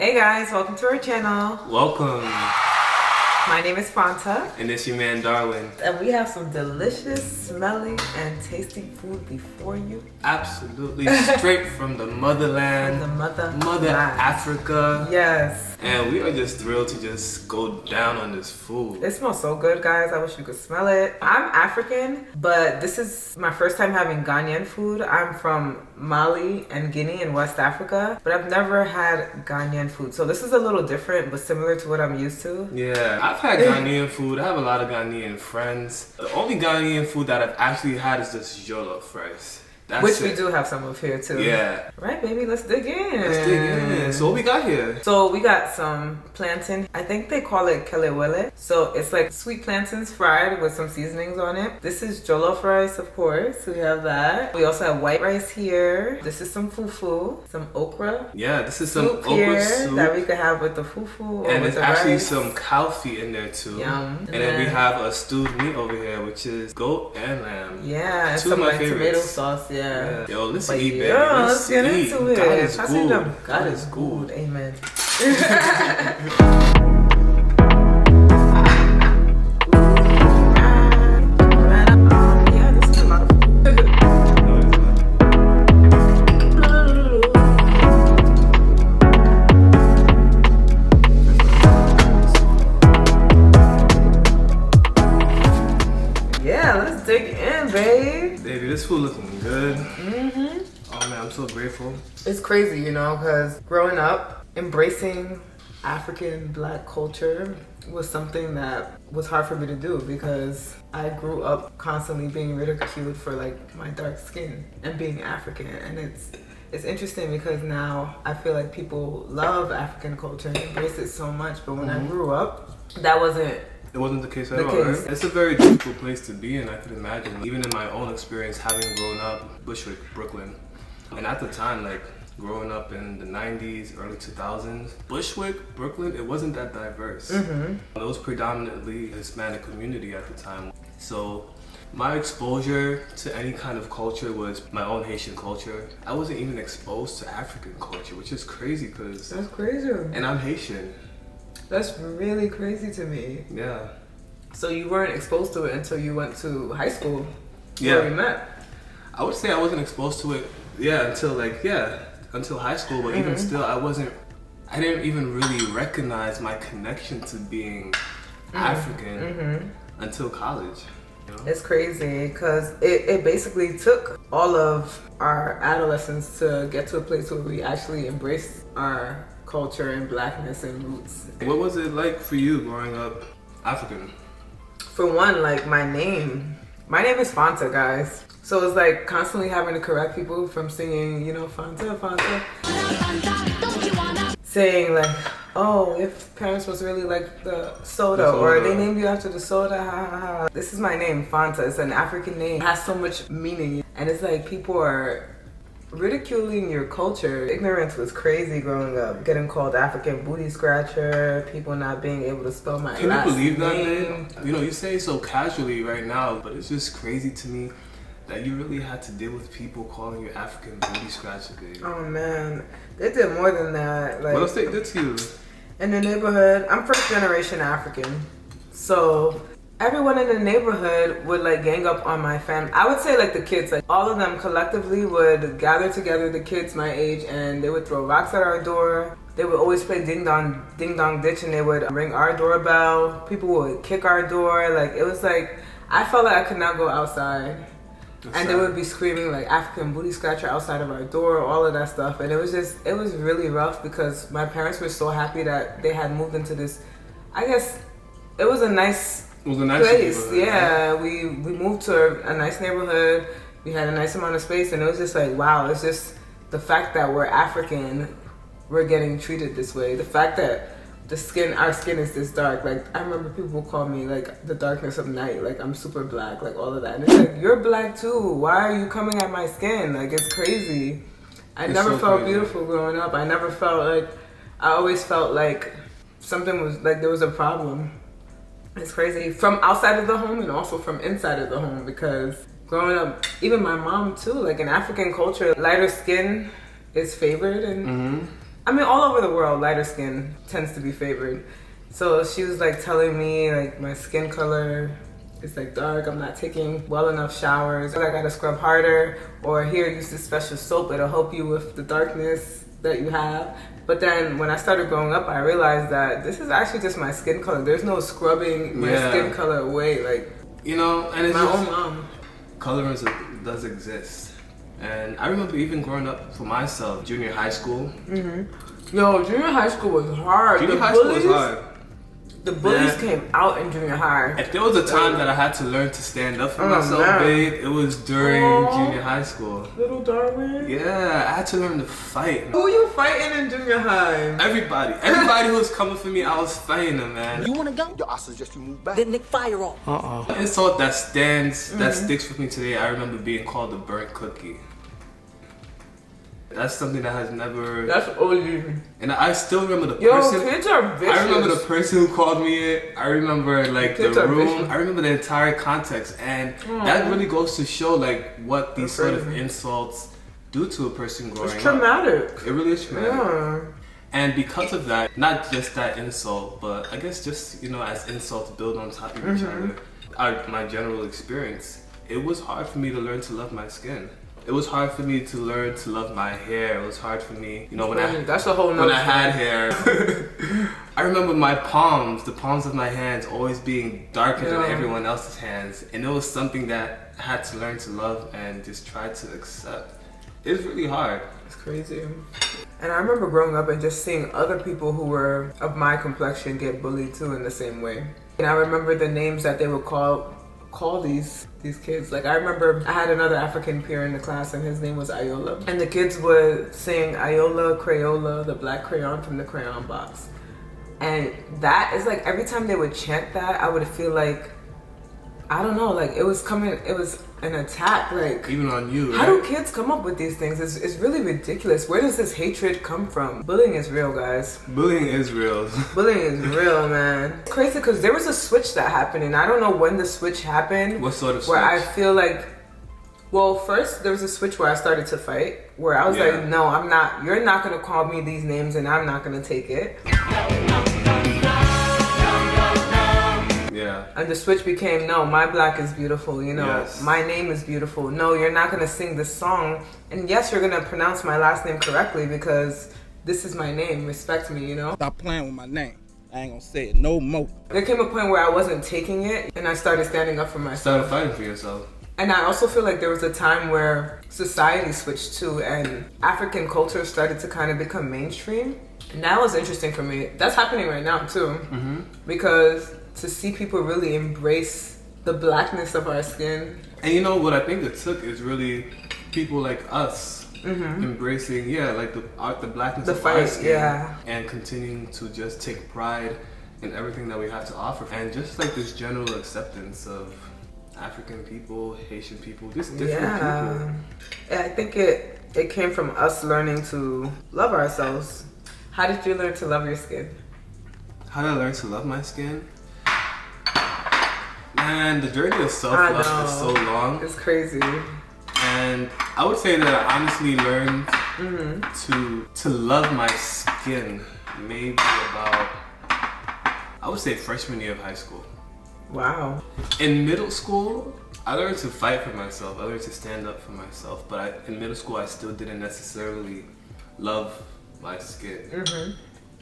Hey guys, welcome to our channel. Welcome. My name is Fanta. And it's your man Darwin. And we have some delicious, smelling, and tasting food before you. Absolutely straight from the motherland. From the Mother Africa. Yes. And we are just thrilled to just go down on this food. It smells so good, guys. I wish you could smell it. I'm African, but this is my first time having Ghanaian food. I'm from Mali and Guinea in West Africa, but I've never had Ghanaian food. So this is a little different, but similar to what I'm used to. Yeah, I've had Ghanaian food. I have a lot of Ghanaian friends. The only Ghanaian food that I've actually had is just jollof rice. Which we do have some of here too. Yeah. Right, baby, let's dig in. Let's dig in. So what we got here? So we got some plantain. I think they call it kelewele. So it's like sweet plantains fried with some seasonings on it. This is jollof rice, of course. We have that. We also have white rice here. This is some fufu, some okra. Yeah, this is some okra here soup that we could have with the fufu or and with there's the actually rice. some cow feet in there too. Yum. And then we have a stewed meat over here, which is goat and lamb. Yeah, and Two some of my like favorites. tomato sauce. Yeah. Yo, let's But eat, baby. yeah, Let's get eat. into it. God is good. God is good. Amen. Yeah, this is a lot of food. Yeah, let's dig in, babe. Baby, this food looking good. Oh man, I'm so grateful. It's crazy, you know, because growing up, embracing African Black culture was something that was hard for me to do because I grew up constantly being ridiculed for like my dark skin and being African. And it's interesting because now I feel like people love African culture and embrace it so much. But when I grew up, that wasn't. It wasn't the case at The all, case. right? It's a very difficult place to be in, I could imagine. Even in my own experience, having grown up Bushwick, Brooklyn. And at the time, like, growing up in the 90s, early 2000s, Bushwick, Brooklyn, it wasn't that diverse. It was predominantly a Hispanic community at the time. So my exposure to any kind of culture was my own Haitian culture. I wasn't even exposed to African culture, which is crazy because... That's crazy. And I'm Haitian. That's really crazy to me. Yeah. So you weren't exposed to it until you went to high school? Yeah. Where we met? I would say I wasn't exposed to it, until high school, but even still, I didn't even really recognize my connection to being African until college. You know? It's crazy because it basically took all of our adolescence to get to a place where we actually embraced our culture and blackness and roots. What was it like for you growing up African? For one, like my name is Fanta, guys. So it's like constantly having to correct people from singing, you know, Fanta, Fanta. Saying like, oh, if parents was really like the soda, or they named you after the soda, ha ha ha. This is my name, Fanta. It's an African name. It has so much meaning. And it's like people are ridiculing your culture. Ignorance was crazy growing up. Getting called African booty scratcher, people not being able to spell my Can last you believe that, name. man? You know, you say it so casually right now, but it's just crazy to me that you really had to deal with people calling you African booty scratcher, baby. Oh man, they did more than that. Like, What else they did to you? in the neighborhood, I'm first generation African, so everyone in the neighborhood would like gang up on my family. I would say like the kids, like all of them collectively would gather together, the kids my age, and they would throw rocks at our door. They would always play ding dong ditch, and they would ring our doorbell. People would kick our door. Like it was like, I felt like I could not go outside. And they would be screaming like African booty scratcher outside of our door, all of that stuff. And it was really rough because my parents were so happy that they had moved into this, I guess it was a nice place. Yeah, we moved to a nice neighborhood. We had a nice amount of space, and it was just like, wow, it's just the fact that we're African, we're getting treated this way. The fact that our skin is this dark. Like I remember people call me like the darkness of night. Like I'm super black, like all of that. And it's like, you're black too. Why are you coming at my skin? Like it's crazy. I never felt beautiful growing up. I always felt like something was, like there was a problem. It's crazy. From outside of the home and also from inside of the home, because growing up, even my mom too, like in African culture, lighter skin is favored, and I mean, all over the world, lighter skin tends to be favored. So she was like telling me like my skin color is like dark, I'm not taking well enough showers, I gotta scrub harder, or here, use this special soap, it'll help you with the darkness that you have. But then when I started growing up, I realized that this is actually just my skin color. There's no scrubbing my skin color away. Like, you know, and it's my own mom. Colorism does exist. And I remember even growing up for myself, junior high school. Yo, junior high school was hard. Junior high school was hard. The bullies came out in junior high. If there was a time that I had to learn to stand up for myself, babe, it was during junior high school. Little Darwin? Yeah, I had to learn to fight. Who were you fighting in junior high? Everybody. Everybody who was coming for me, I was fighting them, man. You wanna go? Yo, I suggest you move back. Then Nick, fire off. Insult that sticks with me today. I remember being called a burnt cookie. That's something that has never... That's OG. And I still remember the person... Yo, kids are vicious. I remember the person who called me it. I remember, like, kids the room. Vicious. I remember the entire context. And that really goes to show, like, what these sort of insults do to a person growing up. It's traumatic. It really is traumatic. Yeah. And because of that, not just that insult, but I guess just, you know, as insults build on top of each other, my general experience, it was hard for me to learn to love my skin. It was hard for me to learn to love my hair. It was hard for me, you know, when I had hair. I remember my palms, the palms of my hands, always being darker than everyone else's hands, and it was something that I had to learn to love and just try to accept. It's really hard. It's crazy. And I remember growing up and just seeing other people who were of my complexion get bullied too in the same way. And I remember the names that they would call these kids. Like, I remember I had another African peer in the class and his name was Ayola. And the kids would sing Ayola, Crayola, the black crayon from the crayon box. And that is like, every time they would chant that, I would feel like, I don't know, like it was an attack. Like, even on you, how do kids come up with these things? It's really ridiculous. Where does this hatred come from? Bullying is real, guys. Bullying is real. Bullying is real, man. It's crazy because there was a switch that happened, and I don't know when the switch happened. What sort of switch? Where I feel like, well, first there was a switch where I started to fight, where I was like, no, I'm not, you're not gonna call me these names and I'm not gonna take it. Yeah. And the switch became, no, my black is beautiful, you know, my name is beautiful. No, you're not gonna sing this song. And yes, you're gonna pronounce my last name correctly because this is my name, respect me, you know? Stop playing with my name. I ain't gonna say it no more. There came a point where I wasn't taking it and I started standing up for myself. Started fighting for yourself. And I also feel like there was a time where society switched too and African culture started to kind of become mainstream. And that was interesting for me. That's happening right now too. Because to see people really embrace the blackness of our skin. And you know what I think it took is really people like us embracing, like the blackness of our skin, and continuing to just take pride in everything that we have to offer, and just like this general acceptance of African people, Haitian people, just different people. Yeah, I think it came from us learning to love ourselves. How did you learn to love your skin? How did I learn to love my skin? Man, the journey of self-love is so long. It's crazy. And I would say that I honestly learned to love my skin maybe about, I would say, freshman year of high school. Wow. In middle school, I learned to fight for myself. I learned to stand up for myself. But in middle school, I still didn't necessarily love my skin.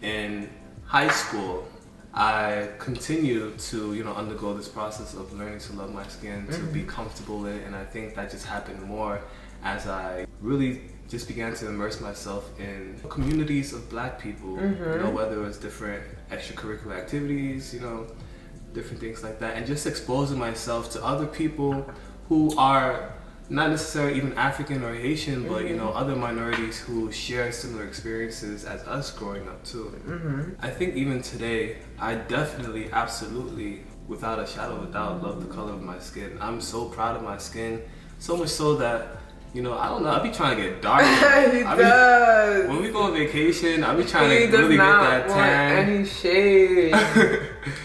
In high school, I continued to, undergo this process of learning to love my skin, to be comfortable in it, and I think that just happened more as I really just began to immerse myself in communities of black people, whether it was different extracurricular activities, different things like that, and just exposing myself to other people who are not necessarily even African or Haitian, but other minorities who share similar experiences as us growing up too. I think even today, I definitely, absolutely, without a shadow of a doubt, love the color of my skin. I'm so proud of my skin, so much so that, I don't know, I be trying to get dark. He does. When we go on vacation, I be trying to really get that tan. Any shade.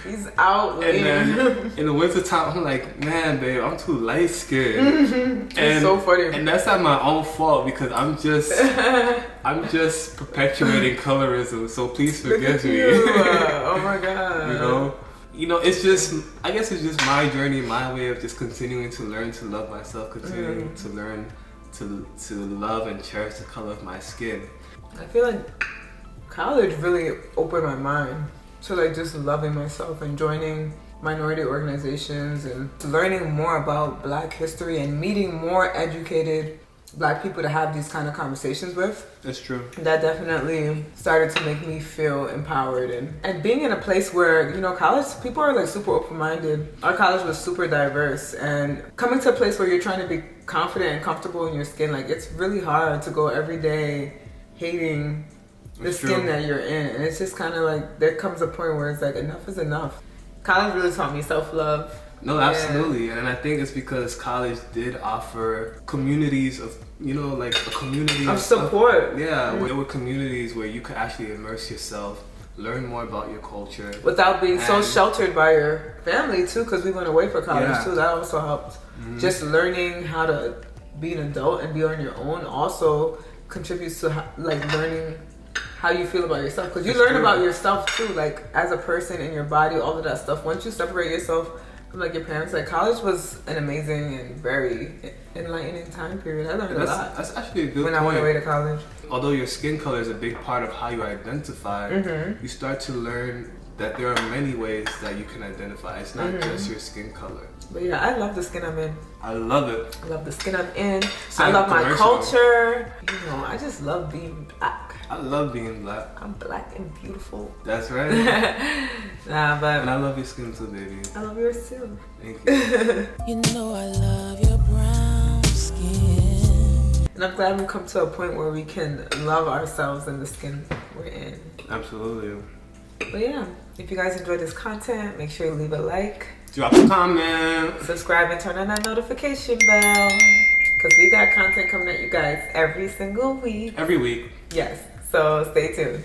He's out. And then in the wintertime, I'm like, man, babe, I'm too light skinned. It's so funny. And that's not my own fault because I'm just I'm just perpetuating colorism, so please forgive me. Oh my god. You know, it's just, I guess it's just my journey, my way of just continuing to learn to love myself, continuing to learn to love and cherish the color of my skin. I feel like college really opened my mind to like just loving myself and joining minority organizations and learning more about Black history and meeting more educated Black people to have these kind of conversations with. That's true. That definitely started to make me feel empowered, and being in a place where, you know, college people are like super open-minded. Our college was super diverse, and coming to a place where you're trying to be confident and comfortable in your skin, like it's really hard to go every day hating the skin that you're in, and it's just kind of like there comes a point where it's like enough is enough. College really taught me self-love. No, absolutely. And I think it's because college did offer communities of, you know, like a community of support. There were communities where you could actually immerse yourself, learn more about your culture. Without being so sheltered by your family too, because we went away for college too. That also helped. Just learning how to be an adult and be on your own also contributes to like learning how you feel about yourself. Because you learn about yourself too, like as a person and your body, all of that stuff. Once you separate yourself from like your parents, like college was an amazing and very enlightening time period. I learned a lot. That's actually a good when point. I went away to college. Although your skin color is a big part of how you identify, you start to learn that there are many ways that you can identify. It's not just your skin color. But yeah, I love the skin I'm in. I love it. I love the skin I'm in. I love my culture. You know, I just love being Black. I love being Black. I'm Black and beautiful. That's right. Nah, but and I love your skin too, baby. I love yours too. Thank you. You know I love your brown skin. And I'm glad we've come to a point where we can love ourselves in the skin we're in. Absolutely. But yeah, if you guys enjoyed this content, make sure you leave a like. Drop a comment. Subscribe and turn on that notification bell. Because we got content coming at you guys every single week. Every week. Yes. So stay tuned.